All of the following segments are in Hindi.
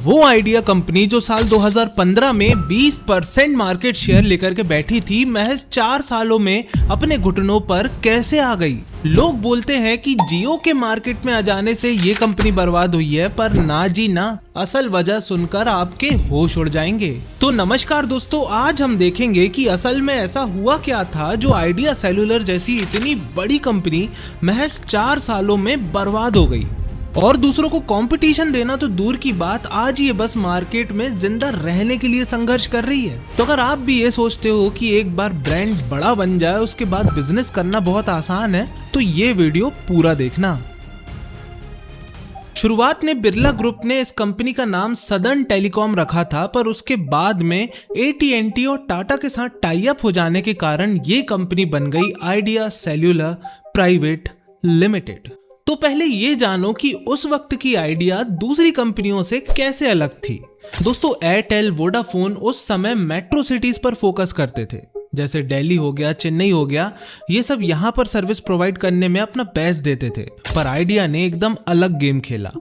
वो आइडिया कंपनी जो साल 2015 में 20% मार्केट शेयर लेकर के बैठी थी, महज 4 सालों में अपने घुटनों पर कैसे आ गई। लोग बोलते हैं कि जियो के मार्केट में आ जाने से ये कंपनी बर्बाद हुई है, पर ना जी ना, असल वजह सुनकर आपके होश उड़ जाएंगे। तो नमस्कार दोस्तों, आज हम देखेंगे कि असल में ऐसा हुआ क्या था जो आइडिया सेल्यूलर जैसी इतनी बड़ी कंपनी महज 4 सालों में बर्बाद हो गई। और दूसरों को कंपटीशन देना तो दूर की बात, आज ये बस मार्केट में जिंदा रहने के लिए संघर्ष कर रही है। तो अगर आप भी ये सोचते हो कि एक बार ब्रांड बड़ा बन जाए उसके बाद बिजनेस करना बहुत आसान है, तो ये वीडियो पूरा देखना। शुरुआत में बिरला ग्रुप ने इस कंपनी का नाम सदर्न टेलीकॉम रखा था, पर उसके बाद में AT&T और टाटा के साथ टाई अप हो जाने के कारण ये कंपनी बन गई आइडिया सेल्यूलर प्राइवेट लिमिटेड। तो पहले ये जानो कि उस वक्त की आइडिया दूसरी कंपनियों से कैसे अलग थी। दोस्तों, एयरटेल, वोडाफोन उस समय मेट्रो सिटीज पर फोकस करते थे, जैसे दिल्ली हो गया, चेन्नई हो गया, ये सब यहाँ पर सर्विस प्रोवाइड करने में अपना बेस्ट देते थे। पर आइडिया ने एकदम अलग गेम खेला।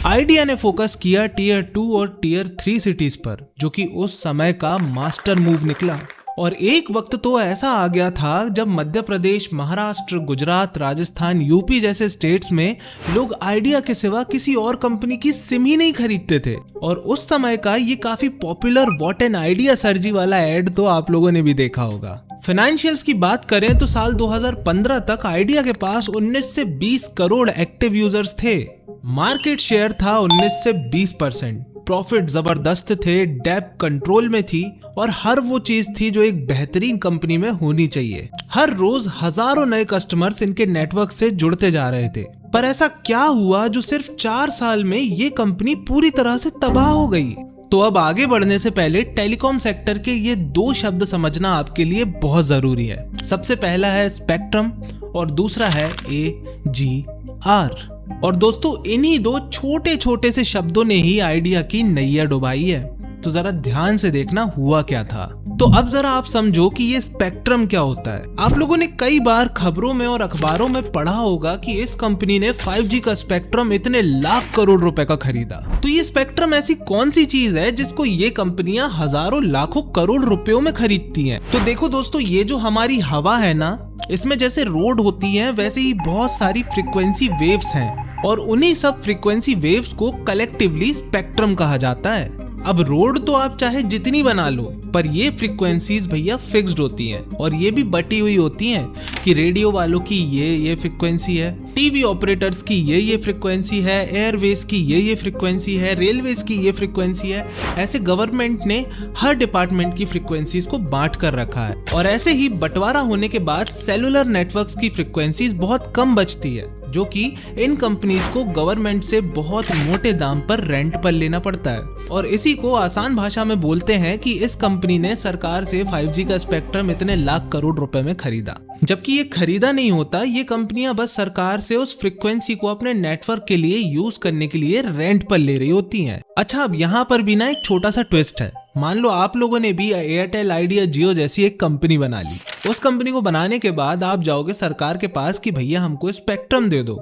आइडिया ने फोकस किया टियर 2 और टियर 3 सिटीज पर, जो कि उस समय का मास्टर मूव निकला। और एक वक्त तो ऐसा आ गया था जब मध्य प्रदेश, महाराष्ट्र, गुजरात, राजस्थान, यूपी जैसे स्टेट्स में लोग आइडिया के सिवा किसी और कंपनी की सिम ही नहीं खरीदते थे। और उस समय का ये काफी पॉपुलर व्हाट एन आइडिया सर्जी वाला एड तो आप लोगों ने भी देखा होगा। फाइनेंशियल्स की बात करें तो साल 2015 तक आइडिया के पास 19 से 20 करोड़ एक्टिव यूजर्स थे। मार्केट शेयर था 19 से 20%। प्रॉफिट जबरदस्त थे, डेब्ट कंट्रोल में थी और हर वो चीज थी जो एक बेहतरीन कंपनी में होनी चाहिए। हर रोज हजारों नए कस्टमर्स इनके नेटवर्क से जुड़ते जा रहे थे। पर ऐसा क्या हुआ जो सिर्फ 4 साल में ये कंपनी पूरी तरह से तबाह हो गई। तो अब आगे बढ़ने से पहले टेलीकॉम सेक्टर के ये 2 शब्द समझना आपके लिए बहुत जरूरी है। सबसे पहला है स्पेक्ट्रम और दूसरा है AGR। और दोस्तों, इन्हीं 2 छोटे छोटे से शब्दों ने ही आइडिया की नैया डुबाई है। तो जरा ध्यान से देखना हुआ क्या था। तो अब जरा आप समझो कि ये स्पेक्ट्रम क्या होता है। आप लोगों ने कई बार खबरों में और अखबारों में पढ़ा होगा कि इस कंपनी ने 5G का स्पेक्ट्रम इतने लाख करोड़ रुपए का खरीदा। तो ये स्पेक्ट्रम ऐसी कौन सी चीज है जिसको ये कंपनियां हजारों लाखों करोड़ रुपयों में खरीदती हैं? तो देखो दोस्तों, ये जो हमारी हवा है ना, इसमें जैसे रोड होती है वैसे ही बहुत सारी फ्रीक्वेंसी वेव्स हैं, और उन्हीं सब फ्रीक्वेंसी वेव्स को कलेक्टिवली स्पेक्ट्रम कहा जाता है। अब रोड तो आप चाहे जितनी बना लो, पर ये फ्रीक्वेंसीज भैया फिक्स्ड होती हैं, और ये भी बटी हुई होती हैं कि रेडियो वालों की ये फ्रीक्वेंसी है, टीवी ऑपरेटर्स की ये फ्रीक्वेंसी है, एयरवेज की ये फ्रीक्वेंसी है, रेलवेज की ये फ्रीक्वेंसी है। ऐसे गवर्नमेंट ने हर डिपार्टमेंट की फ्रीक्वेंसीज को बांट कर रखा है। और ऐसे ही बंटवारा होने के बाद सेलुलर नेटवर्क्स की फ्रीक्वेंसीज बहुत कम बचती है, जो कि इन कंपनीज को गवर्नमेंट से बहुत मोटे दाम पर रेंट पर लेना पड़ता है। और इसी को आसान भाषा में बोलते हैं कि इस कंपनी ने सरकार से 5G का स्पेक्ट्रम इतने लाख करोड़ रुपए में खरीदा, जबकि ये खरीदा नहीं होता। ये कंपनियां बस सरकार से उस फ्रीक्वेंसी को अपने नेटवर्क के लिए यूज करने के लिए रेंट पर ले रही होती हैं। अच्छा, अब यहाँ पर भी ना एक छोटा सा ट्विस्ट है। मान लो आप लोगों ने भी एयरटेल, आइडिया, जियो जैसी एक कंपनी बना ली। उस कंपनी को बनाने के बाद आप जाओगे सरकार के पास कि भैया हमको स्पेक्ट्रम दे दो।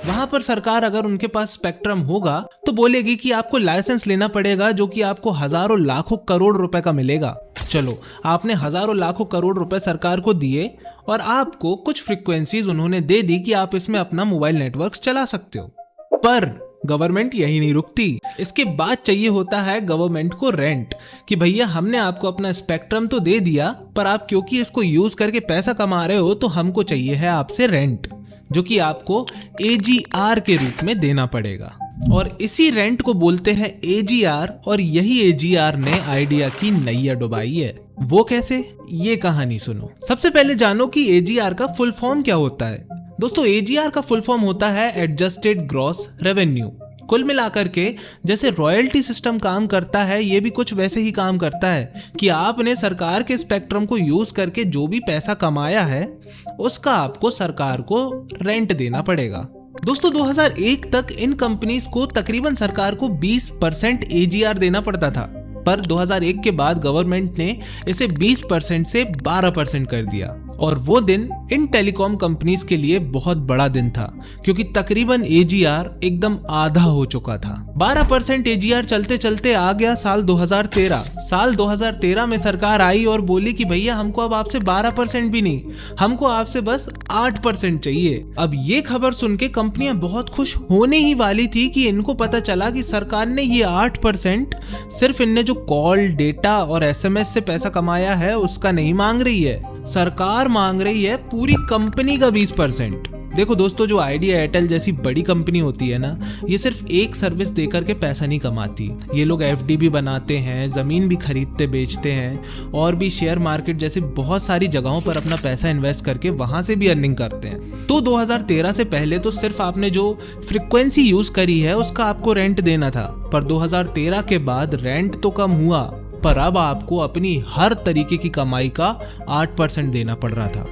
वहां पर सरकार अगर उनके पास स्पेक्ट्रम होगा तो बोलेगी कि आपको लाइसेंस लेना पड़ेगा, जो कि आपको हजारों लाखों करोड़ रुपए का मिलेगा। चलो, आपने हजारों लाखों करोड़ रुपए सरकार को दिए और आपको कुछ फ्रीक्वेंसीज उन्होंने दे दी कि आप इसमें अपना मोबाइल नेटवर्क चला सकते हो। पर गवर्नमेंट यही नहीं रुकती। इसके बाद चाहिए होता है गवर्नमेंट को रेंट, कि भैया हमने आपको अपना स्पेक्ट्रम तो दे दिया, पर आप क्योंकि इसको यूज करके पैसा कमा रहे हो तो हमको चाहिए है आपसे रेंट, जो कि आपको AGR के रूप में देना पड़ेगा। और इसी रेंट को बोलते हैं AGR, और यही AGR ने आइडिया की नैया डुबाई है। वो कैसे, ये कहानी सुनो। सबसे पहले जानो कि AGR का फुल फॉर्म क्या होता है। दोस्तों, AGR का फुल फॉर्म होता है एडजस्टेड ग्रॉस रेवेन्यू। कुल मिलाकर के जैसे रॉयल्टी सिस्टम काम करता है, ये भी कुछ वैसे ही काम करता है कि आपने सरकार के स्पेक्ट्रम को यूज करके जो भी पैसा कमाया है उसका आपको सरकार को रेंट देना पड़ेगा। दोस्तों, 2001 तक इन कंपनीज को तकरीबन सरकार को 20% AGR देना पड़ता था, पर 2001 के बाद गवर्नमेंट ने इसे 20% से 12% कर दिया। और वो दिन इन टेलीकॉम कंपनीज के लिए बहुत बड़ा दिन था क्योंकि तकरीबन AGR एकदम आधा हो चुका था। 12% AGR चलते चलते आ गया साल 2013। साल 2013 में सरकार आई और बोली कि भैया हमको अब आपसे 12% भी नहीं, हमको आपसे बस 8% चाहिए। अब ये खबर सुन के कंपनियां बहुत खुश होने ही वाली थी कि इनको पता चला कि सरकार ने ये 8% सिर्फ इनने जो कॉल, डेटा और SMS से पैसा कमाया है उसका नहीं मांग रही है, सरकार मांग रही है पूरी कंपनी का 20%। देखो दोस्तों, जो आइडिया, एयरटेल जैसी बड़ी कंपनी होती है ना, ये सिर्फ एक सर्विस देकर के पैसा नहीं कमाती। ये लोग FD भी बनाते हैं, जमीन भी खरीदते बेचते हैं और भी शेयर मार्केट जैसी बहुत सारी जगहों पर अपना पैसा इन्वेस्ट करके वहां से भी अर्निंग करते हैं। तो 2013 से पहले तो सिर्फ आपने जो फ्रिक्वेंसी यूज करी है उसका आपको रेंट देना था, पर 2013 के बाद रेंट तो कम हुआ पर अब आपको अपनी हर तरीके की कमाई का 8% देना पड़ रहा था।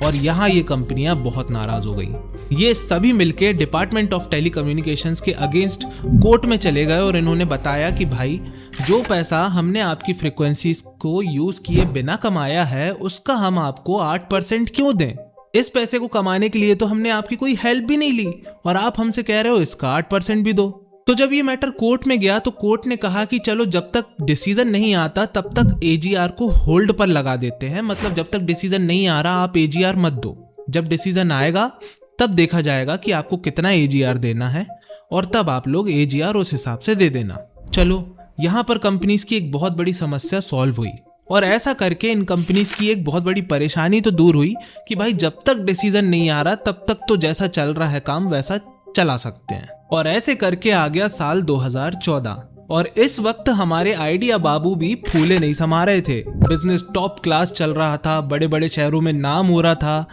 और यहाँ ये कंपनियां बहुत नाराज हो गई। ये सभी मिलके डिपार्टमेंट ऑफ टेलीकम्युनिकेशंस के अगेंस्ट कोर्ट में चले गए और इन्होंने बताया कि भाई, जो पैसा हमने आपकी फ्रिक्वेंसीज को यूज किए बिना कमाया है उसका हम आपको 8% क्यों दें? इस पैसे को कमाने के लिए तो हमने आपकी कोई हेल्प भी नहीं ली और आप हमसे कह रहे हो इसका 8% भी दो। तो जब ये मैटर कोर्ट में गया तो कोर्ट ने कहा कि चलो, जब तक डिसीजन नहीं आता तब तक AGR को होल्ड पर लगा देते हैं। मतलब जब तक डिसीजन नहीं आ रहा आप AGR मत दो, जब डिसीजन आएगा तब देखा जाएगा कि आपको कितना AGR देना है और तब आप लोग AGR उस हिसाब से दे देना। चलो, यहाँ पर कंपनीज की एक बहुत बड़ी समस्या सॉल्व हुई और ऐसा करके इन कंपनीज की एक बहुत बड़ी परेशानी तो दूर हुई कि भाई, जब तक डिसीजन नहीं आ रहा तब तक तो जैसा चल रहा है काम वैसा चला सकते हैं। और ऐसे करके आ गया साल 2014 और इस वक्त हमारे आइडिया बाबू भी फूले नहीं समा रहे थे। बिजनेस टॉप क्लास चल रहा था, बड़े बड़े शहरों में नाम हो रहा था,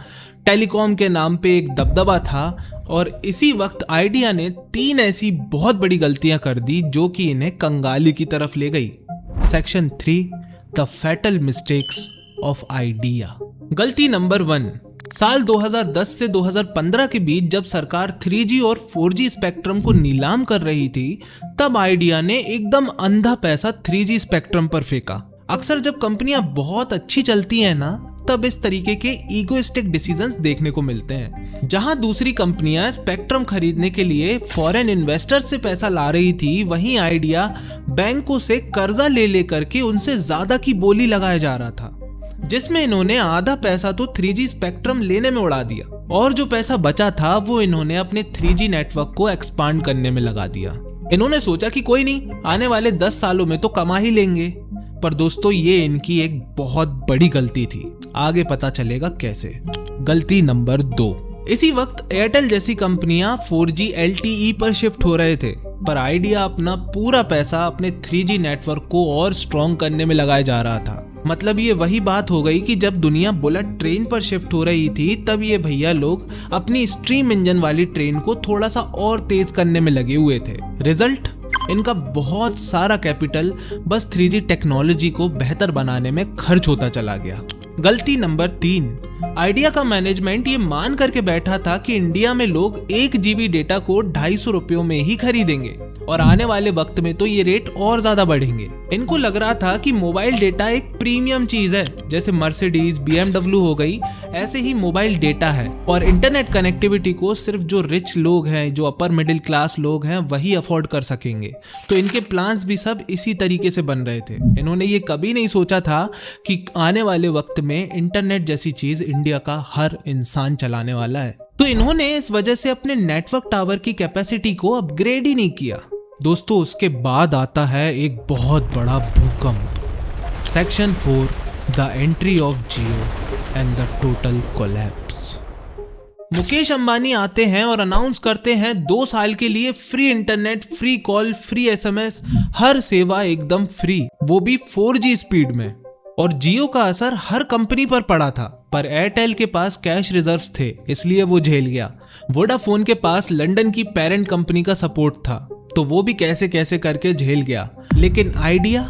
टेलीकॉम के नाम पे एक दबदबा था। और इसी वक्त आइडिया ने 3 ऐसी बहुत बड़ी गलतियां कर दी जो कि इन्हें कंगाली की तरफ ले गई। Section 3, the fatal mistakes of idea. गलती नंबर 1, साल 2010 से 2015 के बीच जब सरकार 3G और 4G स्पेक्ट्रम को नीलाम कर रही थी तब आइडिया ने एकदम अंधा पैसा 3G स्पेक्ट्रम पर फेंका। अक्सर जब कंपनियां बहुत अच्छी चलती हैं ना, तब इस तरीके के ईगोइस्टिक डिसीजंस देखने को मिलते हैं। जहां दूसरी कंपनियां स्पेक्ट्रम खरीदने के लिए फॉरेन इन्वेस्टर्स से पैसा ला रही थी, वहीं आइडिया बैंकों से कर्जा ले लेकर के उनसे ज्यादा की बोली लगाया जा रहा था, जिसमें इन्होंने आधा पैसा तो 3G स्पेक्ट्रम लेने में उड़ा दिया और जो पैसा बचा था वो इन्होंने अपने 3G नेटवर्क को एक्सपांड करने में लगा दिया। इन्होंने सोचा कि कोई नहीं, आने वाले 10 सालों में तो कमा ही लेंगे। पर दोस्तों, ये इनकी एक बहुत बड़ी गलती थी। आगे पता चलेगा कैसे। गलती नंबर 2, इसी वक्त एयरटेल जैसी कंपनियां 4G LTE पर शिफ्ट हो रहे थे, पर आइडिया अपना पूरा पैसा अपने 3G नेटवर्क को और स्ट्रॉन्ग करने में लगाया जा रहा था। मतलब ये वही बात हो गई कि जब दुनिया बुलेट ट्रेन पर शिफ्ट हो रही थी तब ये भैया लोग अपनी स्ट्रीम इंजन वाली ट्रेन को थोड़ा सा और तेज करने में लगे हुए थे। रिजल्ट, इनका बहुत सारा कैपिटल बस 3G टेक्नोलॉजी को बेहतर बनाने में खर्च होता चला गया। गलती नंबर 3, आइडिया का मैनेजमेंट ये मान करके बैठा था कि इंडिया में लोग 1 GB डेटा को 250 रुपयों में ही खरीदेंगे और आने वाले वक्त में तो ये रेट और ज्यादा बढ़ेंगे। इनको लग रहा था कि मोबाइल डेटा एक प्रीमियम चीज है, जैसे मर्सिडीज, BMW हो गई, ऐसे ही मोबाइल डेटा है और इंटरनेट कनेक्टिविटी को सिर्फ जो रिच लोग हैं, जो अपर मिडिल क्लास लोग हैं, वही अफोर्ड कर सकेंगे। तो इनके प्लान्स भी सब इसी तरीके से बन रहे थे। इन्होंने ये कभी नहीं सोचा था कि आने वाले वक्त में इंटरनेट जैसी चीज इंडिया का हर इंसान चलाने वाला है। तो इन्होंने इस वजह से अपने नेटवर्क टावर की कैपेसिटी को अपग्रेड ही नहीं किया। दोस्तों, उसके बाद आता है एक बहुत बड़ा भूकंप। Section 4, the entry of Jio and the total collapse. Mukesh Ambani आते हैं और अनाउंस करते हैं 2 साल के लिए free internet, free call, free SMS, हर सेवा एकदम फ्री, वो भी 4G स्पीड में। और जियो का असर हर कंपनी पर पड़ा था, पर एयरटेल के पास कैश रिजर्व्स थे इसलिए वो झेल गया। वोडाफोन के पास लंदन की पेरेंट कंपनी का सपोर्ट था तो वो भी कैसे कैसे करके झेल गया। लेकिन आइडिया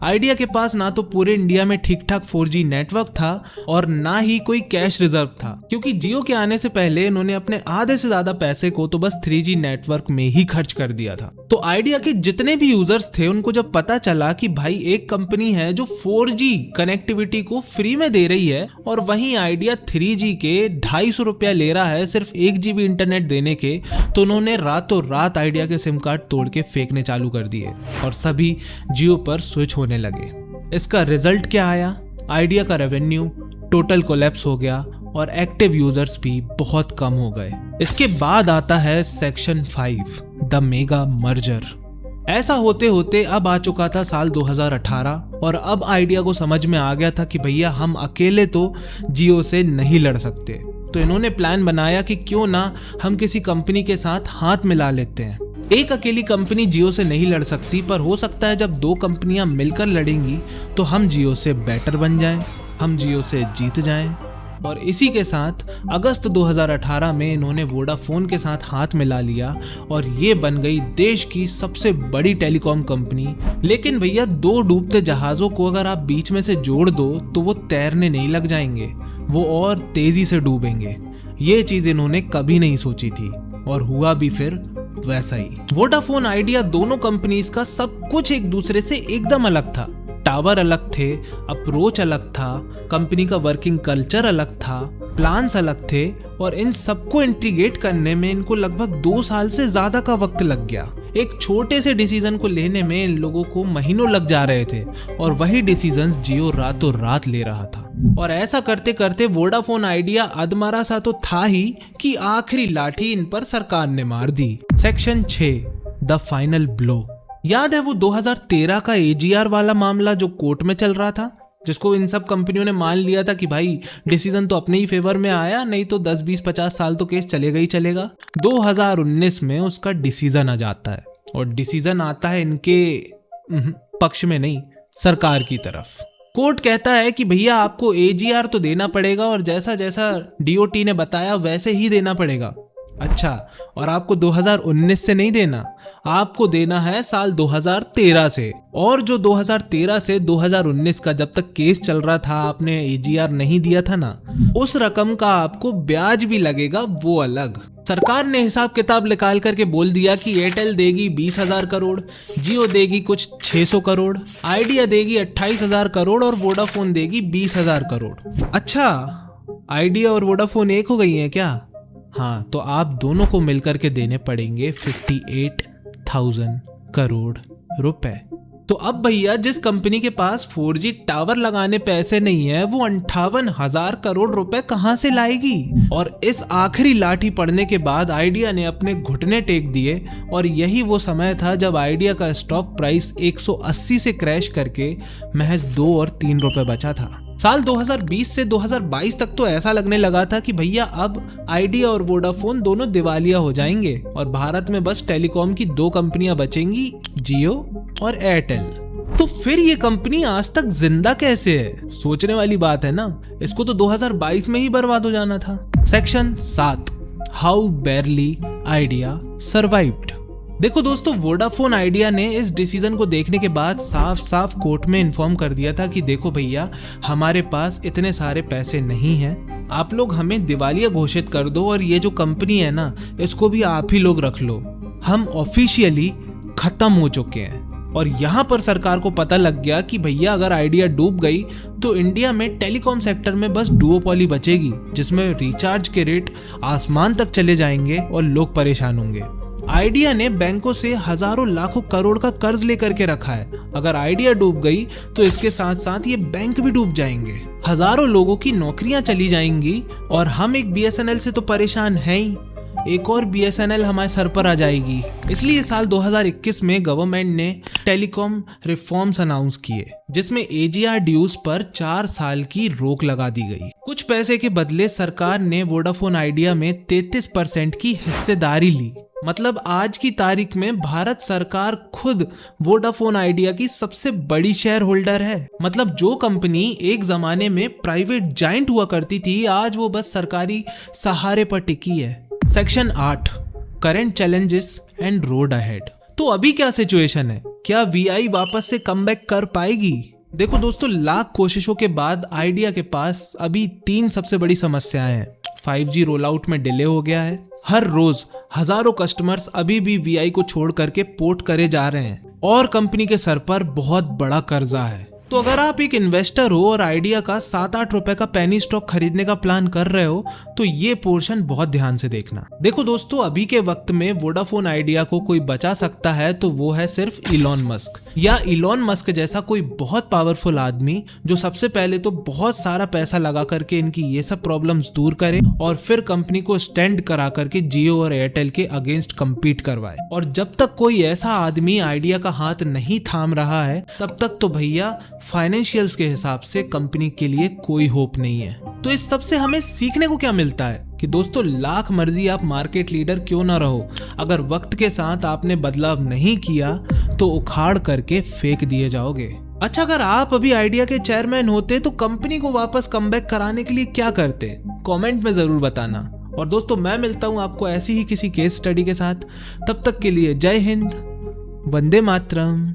आइडिया के पास ना तो पूरे इंडिया में ठीक ठाक 4G नेटवर्क था और ना ही कोई कैश रिजर्व था, क्योंकि जियो के आने से पहले इन्होंने अपने आधे से ज्यादा पैसे को तो बस 3G नेटवर्क में ही खर्च कर दिया था। तो आइडिया के जितने भी यूजर्स थे उनको जब पता चला कि भाई एक कंपनी है जो 4G कनेक्टिविटी को फ्री में दे रही है और वहीं आइडिया 3G के 250 रुपया ले रहा है सिर्फ 1 GB इंटरनेट देने के, तो उन्होंने रातों रात आइडिया के सिम कार्ड तोड़ के फेंकने चालू कर दिए और सभी जियो पर स्विच होने लगे। इसका रिजल्ट क्या आया? आइडिया का रेवेन्यू टोटल कोलैप्स हो गया और एक्टिव यूजर्स भी बहुत कम हो गए। इसके बाद आता है सेक्शन 5, द मेगा मर्जर। ऐसा होते होते अब आ चुका था साल 2018 और अब आइडिया को समझ में आ गया था कि भैया हम अकेले तो जियो से नहीं लड़ सकते। तो इन्होंने प्लान बनाया कि क्यों ना हम किसी कंपनी के साथ हाथ मिला लेते हैं। एक अकेली कंपनी जियो से नहीं लड़ सकती, पर हो सकता है जब दो कंपनियां मिलकर लड़ेंगी तो हम जियो से बेटर बन जाएं, हम जियो से जीत जाएं। और इसी के साथ अगस्त 2018 में इन्होंने वोडाफोन के साथ हाथ मिला लिया और ये बन गई देश की सबसे बड़ी टेलीकॉम कंपनी। लेकिन भैया, दो डूबते जहाज़ों को अगर आप बीच में से जोड़ दो तो वो तैरने नहीं लग जाएंगे, वो और तेजी से डूबेंगे। ये चीज इन्होंने कभी नहीं सोची थी और हुआ भी फिर वैसा ही। वोडाफोन आइडिया दोनों कंपनीज का सब कुछ एक दूसरे से एकदम अलग था। टावर अलग थे, अप्रोच अलग था, कंपनी का वर्किंग कल्चर अलग था, प्लान्स अलग थे और इन सबको इंटीग्रेट करने में इनको लगभग 2 साल से ज्यादा का वक्त लग गया। एक छोटे से डिसीजन को लेने में इन लोगों को महीनों लग जा रहे थे और वही डिसीजंस जियो रातों रात ले रहा था। और ऐसा करते करते वोडाफोन आइडिया अधमरा सा तो था ही कि आखिरी लाठी इन पर सरकार ने मार दी। Section 6, the final blow. याद है वो 2013 का AGR वाला मामला जो कोर्ट में चल रहा था, जिसको इन सब कंपनियों ने मान लिया था कि भाई डिसीजन तो अपने ही फेवर में आया, नहीं तो 10, 20, 50 साल तो केस चलेगा ही चलेगा। 2019 में उसका डिसीजन आ जाता है और डिसीजन आता है इनके पक्ष में नहीं, सरकार की तरफ। कोर्ट कहता है कि भैया आपको AGR तो देना पड़ेगा और जैसा जैसा DOT ने बताया वैसे ही देना पड़ेगा। अच्छा, और आपको 2019 से नहीं देना, आपको देना है साल 2013 से। और जो 2013 से 2019 का जब तक केस चल रहा था आपने AGR नहीं दिया था ना, उस रकम का आपको ब्याज भी लगेगा, वो अलग। सरकार ने हिसाब किताब निकाल करके बोल दिया कि एयरटेल देगी 20,000 करोड़, जियो देगी कुछ 600 करोड़, आइडिया देगी 28,000 करोड़ और वोडाफोन देगी 20,000 करोड़। अच्छा, आइडिया और वोडाफोन एक हो गई हैं क्या? हाँ, तो आप दोनों को मिलकर के देने पड़ेंगे 58,000 करोड़ रुपए। तो अब भैया जिस कंपनी के पास 4G टावर लगाने पैसे नहीं है वो 58,000 करोड़ रुपए कहां से लाएगी? और इस आखिरी लाठी पड़ने के बाद आइडिया ने अपने घुटने टेक दिए और यही वो समय था जब आइडिया का स्टॉक प्राइस 180 से क्रैश करके महज 2 और 3 रुपए बचा था। साल 2020 से 2022 तक तो ऐसा लगने लगा था कि भैया अब आइडिया और वोडाफोन दोनों दिवालिया हो जाएंगे और भारत में बस टेलीकॉम की 2 कंपनियां बचेंगी, जियो और एयरटेल। तो फिर ये कंपनी आज तक जिंदा कैसे है? सोचने वाली बात है ना। इसको तो 2022 में ही बर्बाद हो जाना था। Section 7, how बैरली idea survived. देखो दोस्तों, वोडाफोन आइडिया ने इस डिसीजन को देखने के बाद साफ साफ कोर्ट में इन्फॉर्म कर दिया था कि देखो भैया, हमारे पास इतने सारे पैसे नहीं हैं, आप लोग हमें दिवालिया घोषित कर दो और ये जो कंपनी है ना, इसको भी आप ही लोग रख लो, हम ऑफिशियली खत्म हो चुके हैं। और यहाँ पर सरकार को पता लग गया कि भैया अगर आइडिया डूब गई तो इंडिया में टेलीकॉम सेक्टर में बस डुओपोली बचेगी, जिसमें रिचार्ज के रेट आसमान तक चले जाएंगे और लोग परेशान होंगे। आइडिया ने बैंकों से हजारों लाखों करोड़ का कर्ज लेकर के रखा है। अगर आइडिया डूब गई तो इसके साथ साथ ये बैंक भी डूब जाएंगे, हजारों लोगों की नौकरियां चली जाएंगी और हम एक BSNL से तो परेशान हैं ही, एक और BSNL हमारे सर पर आ जाएगी। इसलिए साल 2021 में गवर्नमेंट ने टेलीकॉम रिफॉर्म्स अनाउंस किए, जिसमें AGR ड्यूज पर 4 साल की रोक लगा दी गई। कुछ पैसे के बदले सरकार ने वोडाफोन आइडिया में 33% की हिस्सेदारी ली। मतलब आज की तारीख में भारत सरकार खुद वोडाफोन आइडिया की सबसे बड़ी शेयर होल्डर है। मतलब जो कंपनी एक जमाने में प्राइवेट जायंट हुआ करती थी, आज वो बस सरकारी सहारे पर टिकी है। Section 8, current challenges and road ahead. तो अभी क्या सिचुएशन है, क्या वीआई वापस से कमबैक कर पाएगी? देखो दोस्तों, लाख कोशिशों के बाद आइडिया के पास अभी 3 सबसे बड़ी समस्याएं हैं। 5G रोल आउट में डिले हो गया है, हर रोज हजारों कस्टमर्स अभी भी वीआई को छोड़ करके पोर्ट करे जा रहे हैं, और कंपनी के सर पर बहुत बड़ा कर्जा है। तो अगर आप एक इन्वेस्टर हो और आइडिया का 7-8 रुपए का पेनी स्टॉक खरीदने का प्लान कर रहे हो तो ये पोर्शन बहुत ध्यान से देखना। देखो दोस्तों, अभी के वक्त में वोडाफोन आइडिया को कोई बचा सकता है तो वो है सिर्फ इलॉन मस्क, या इलॉन मस्क जैसा कोई बहुत पावरफुल आदमी जो सबसे पहले तो बहुत सारा पैसा लगा करके इनकी ये सब प्रॉब्लम्स दूर करे और फिर कंपनी को स्टैंड करा करके जियो और एयरटेल के अगेंस्ट कम्पीट करवाए। और जब तक कोई ऐसा आदमी आइडिया का हाथ नहीं थाम रहा है तब तक तो भैया फाइनेंशियल्स के हिसाब से कंपनी के लिए कोई होप नहीं है। तो इस सब से हमें सीखने को क्या मिलता है कि दोस्तों, लाख मर्जी आप मार्केट लीडर क्यों ना रहो, अगर वक्त के साथ आपने बदलाव नहीं किया तो उखाड़ करके फेंक दिए जाओगे। अच्छा, अगर आप अभी आइडिया के चेयरमैन होते तो कंपनी को वापस कमबैक कराने के लिए क्या करते? कमेंट में जरूर बताना। और दोस्तों, मैं मिलता हूं आपको ऐसी ही किसी केस स्टडी के साथ। तब तक के लिए जय हिंद, वंदे मातरम।